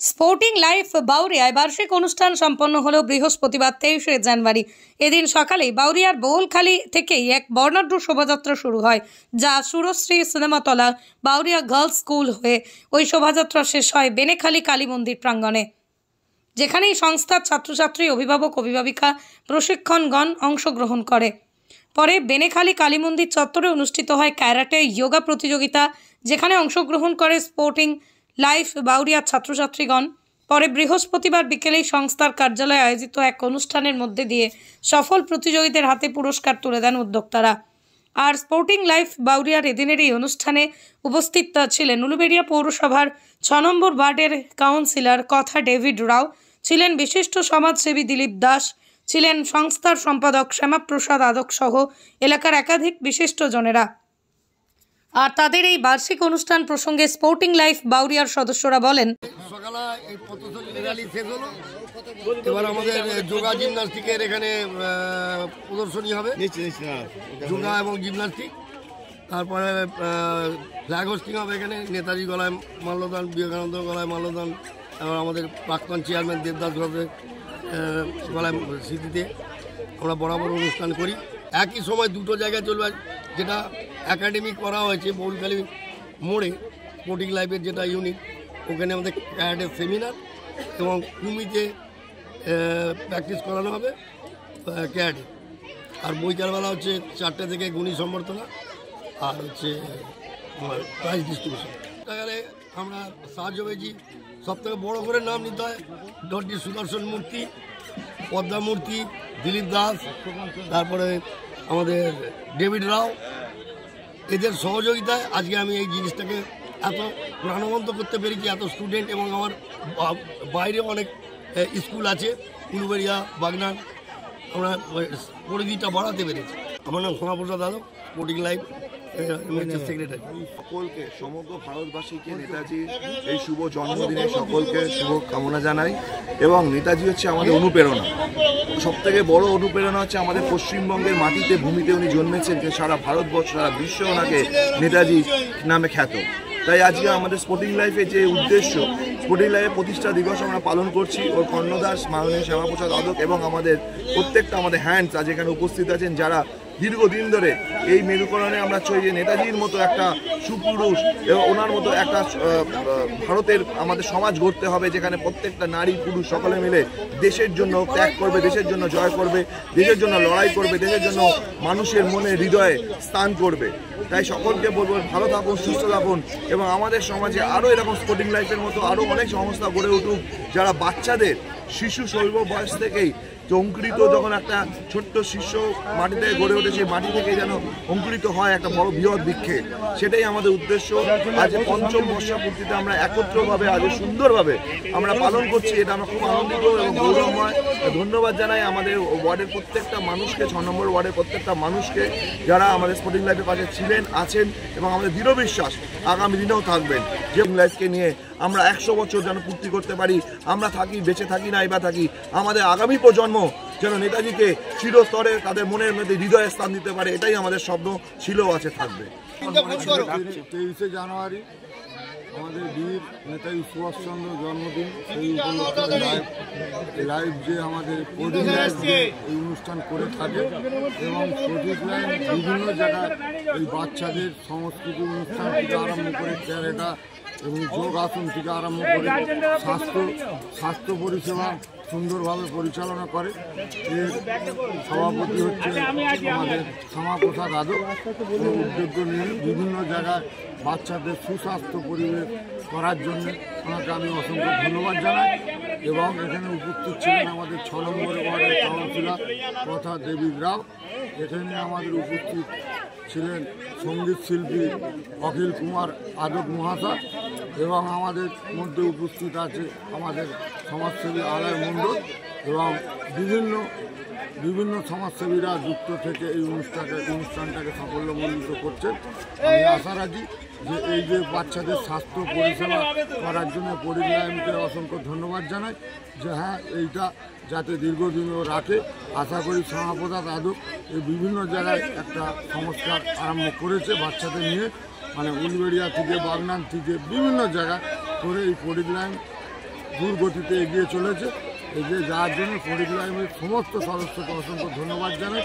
Sporting life বাউরিয়ায় বার্ষিক অনুষ্ঠান সম্পন্ন হলো বৃহস্পতিবার 23শে জানুয়ারি। এদিন সকালেই বাউরিয়ার বোলখালী থেকেই এক বর্ণাঢ্য শোভাযাত্রা শুরু হয়, যা সুরশ্রী সিনেমাতলা বাউরিয়া গার্লস স্কুল হয়ে ওই শোভাযাত্রা শেষ হয় বেনেখালী কালী মন্দির প্রাঙ্গণে, যেখানে এই সংস্থার ছাত্রছাত্রী, অভিভাবক, অভিভাবিকা, প্রশিক্ষণগণ অংশগ্রহণ করে। পরে বেনেখালী কালী মন্দির চত্বরে অনুষ্ঠিত হয় ক্যারাটে যোগা প্রতিযোগিতা, যেখানে অংশগ্রহণ করে স্পোর্টিং লাইফ বাউরিয়ার ছাত্রছাত্রীগণ। পরে বৃহস্পতিবার বিকেলেই সংস্থার কার্যালয়ে আয়োজিত এক অনুষ্ঠানের মধ্যে দিয়ে সফল প্রতিযোগীদের হাতে পুরস্কার তুলে দেন উদ্যোক্তারা। আর স্পোর্টিং লাইফ বাউরিয়ার এদিনের এই অনুষ্ঠানে উপস্থিত ছিলেন উলুবেড়িয়া পৌরসভার 6 নম্বর ওয়ার্ডের কাউন্সিলর কথা ডেভিড রাও, ছিলেন বিশিষ্ট সমাজসেবী দিলীপ দাস, ছিলেন সংস্থার সম্পাদক শ্যামাপ্রসাদ আদক সহ এলাকার একাধিক বিশিষ্টজনেরা। আর তাদের এই বার্ষিক অনুষ্ঠান প্রসঙ্গে স্পোর্টিং লাইফ বাউরিয়ার সদস্যরা বলেন, সকালে এই পথসঞ্চয় র্যালি শেষ হলো, এবার আমাদের যোগা জিমনাস্টিকের এখানে প্রদর্শনী হবে, যোগা এবং জিমনাস্টিক। তারপরে ফ্ল্যাগ হোস্টিং হবে এখানে, নেতাজি গলায় মাল্যদান, বিবেকানন্দ গলায় মাল্যদান, এবং আমাদের প্রাক্তন চেয়ারম্যান দেবদাস ঘোষের গলায় স্মৃতিতে আমরা বরাবর অনুষ্ঠান করি। একই সময় দুটো জায়গায় চলবে, যেটা একাডেমি করা হয়েছে বোলখালী মোড়ে স্পোর্টিং লাইফের যেটা ইউনিট, ওখানে আমাদের ক্যারাটে সেমিনার এবং কুমিতে প্র্যাকটিস করানো হবে ক্যারাটে। আর বৈকালবেলা হচ্ছে 4টে থেকে গুণী সম্বর্ধনা আর হচ্ছে প্রাইজ ডিস্ট্রিবিউশন। গেলে আমরা সাহায্য পেয়েছি, সবথেকে বড় করে নাম নিতে হয় ডটি সুদর্শন মূর্তি, পদ্মা মূর্তি, দিলীপ দাস, তারপরে আমাদের ডেভিড রাও, এদের সহযোগিতায় আজকে আমি এই জিনিসটাকে এত প্রাণবন্ত করতে পেরেছি। এত স্টুডেন্ট এবং আমার বাইরে অনেক স্কুল আছে, উলুবেড়িয়া, বাগনান, আমরা পরিধিটা বাড়াতে পেরেছি। আমার নাম Shyamaprasad Adak, sporting life secretary. সকলকে, সমগ্র ভারতবাসীকে নেতাজির এই শুভ জন্মদিনে সকলকে শুভ কামনা জানাই। এবং নেতাজি হচ্ছে আমাদের অনুপ্রেরণা, সবথেকে বড় অনুপ্রেরণা হচ্ছে আমাদের পশ্চিমবঙ্গের মাটিতে, ভূমিতে উনি জন্মেছেন, সারা ভারতবর্ষ, সারা বিশ্ব ওনাকে নেতাজি নামে খ্যাত। তাই আজকে আমাদের স্পোর্টিং লাইফে যে উদ্দেশ্য, স্পোর্টিং লাইফের প্রতিষ্ঠা দিবস আমরা পালন করছি। ওর কর্ণদাস, মাননীয় শ্যামাপ্রসাদ আদক এবং আমাদের প্রত্যেকটা আমাদের হ্যান্ডস আজ এখানে উপস্থিত আছেন, যারা দীর্ঘদিন ধরে এই মেরুকরণে আমরা চাই যে নেতাজির মতো একটা সুপুরুষ এবং ওনার মতো একটা ভারতের আমাদের সমাজ গড়তে হবে, যেখানে প্রত্যেকটা নারী পুরুষ সকলে মিলে দেশের জন্য ত্যাগ করবে, দেশের জন্য জয় করবে, দেশের জন্য লড়াই করবে, দেশের জন্য মানুষের মনে হৃদয়ে স্থান করবে। তাই সকলকে বলবো ভালো থাকুন, সুস্থ থাকুন এবং আমাদের সমাজে আরও এরকম স্পোর্টিং লাইফের মতো আরও অনেক সংস্থা গড়ে উঠুক, যারা বাচ্চাদের শিশু শৈশব বয়স থেকেই অঙ্কুরিত, যখন একটা ছোট্ট শিষ্য মাটি থেকে গড়ে ওঠে, সেই মাটি থেকে যেন অঙ্কুরিত হয় একটা বড় বৃহৎ বৃক্ষে। সেটাই আমাদের উদ্দেশ্য। আজ 5ম বর্ষপূর্তিতে আমরা একত্রভাবে আজ সুন্দরভাবে আমরা পালন করছি, এটা আমরা খুব আনন্দিত এবং গৌরবময়। ধন্যবাদ জানাই আমাদের ওয়ার্ডের প্রত্যেকটা মানুষকে, 6 নম্বর ওয়ার্ডের প্রত্যেকটা মানুষকে, যারা আমাদের স্পোর্টিং লাইফের পাশে ছিলেন, আছেন এবং আমাদের দৃঢ় বিশ্বাস আগামী দিনেও থাকবেন। যে লাইফকে নিয়ে আমরা 100 বছর যেন পূর্তি করতে পারি, আমরা থাকি, বেঁচে থাকি নাই বা থাকি, আমাদের আগামী প্রজন্ম যেন নেতাজিকে চিরস্তরে তাদের মনের মধ্যে হৃদয়ে স্থান দিতে পারে, এটাই আমাদের স্বপ্ন ছিল, আছে, থাকবে। 23শে জানুয়ারি আমাদের বীর নেতাজি সুভাষচন্দ্র জন্মদিন, সেই উপলক্ষে লাইভ যে আমাদের স্পোর্টিং লাইফ এই অনুষ্ঠান করে থাকে এবং স্পোর্টিং লাইফ বিভিন্ন জায়গায় এই বাচ্চাদের সংস্কৃতি অনুষ্ঠান থেকে আরম্ভ করে ক্যারেটা এবং যোগাসন থেকে আরম্ভ করে স্বাস্থ্য পরিষেবা সুন্দরভাবে পরিচালনা করে। এর সভাপতি হচ্ছে আমাদের শ্যামাপ্রসাদ আদক। উদ্যোগ নিয়ে বিভিন্ন জায়গায় বাচ্চাদের সুস্বাস্থ্য পরিবেশ করার জন্য ওনাকে আমি অসংখ্য ধন্যবাদ জানাই। এবং এখানে উপস্থিত ছিলেন আমাদের 6 নম্বর ওয়ার্ডের কাউন্সিলর কথা ডেভিড রাও। এখানে আমাদের উপস্থিত ছিলেন সঙ্গীত শিল্পী অখিল কুমার আদক মহাশয় এবং আমাদের মধ্যে উপস্থিত আছে আমাদের সমাজসেবী আলয় মণ্ডল এবং বিভিন্ন সমাজসেবীরা যুক্ত থেকে এই অনুষ্ঠানটাকে সাফল্যমণ্ডিত করছেন। আমি আশা রাখি যে এই যে বাচ্চাদের স্বাস্থ্য পরিষেবা করার জন্য পরিবারকে অসংখ্য ধন্যবাদ জানাই, যে হ্যাঁ এইটা যাতে দীর্ঘদিনও রাখে। আশা করি শ্যামাপ্রসাদ আদক এই বিভিন্ন জায়গায় একটা সংস্কার আরম্ভ করেছে বাচ্চাদের নিয়ে, মানে উলুবেড়িয়া থেকে, বাগনান থেকে বিভিন্ন জায়গায় করে এই পরিবার দুর্গতিতে এগিয়ে চলেছে। এগিয়ে যাওয়ার জন্য পণ্ডিত লাইব্রেরির সমস্ত সদস্যকে অসংখ্য ধন্যবাদ জানাই।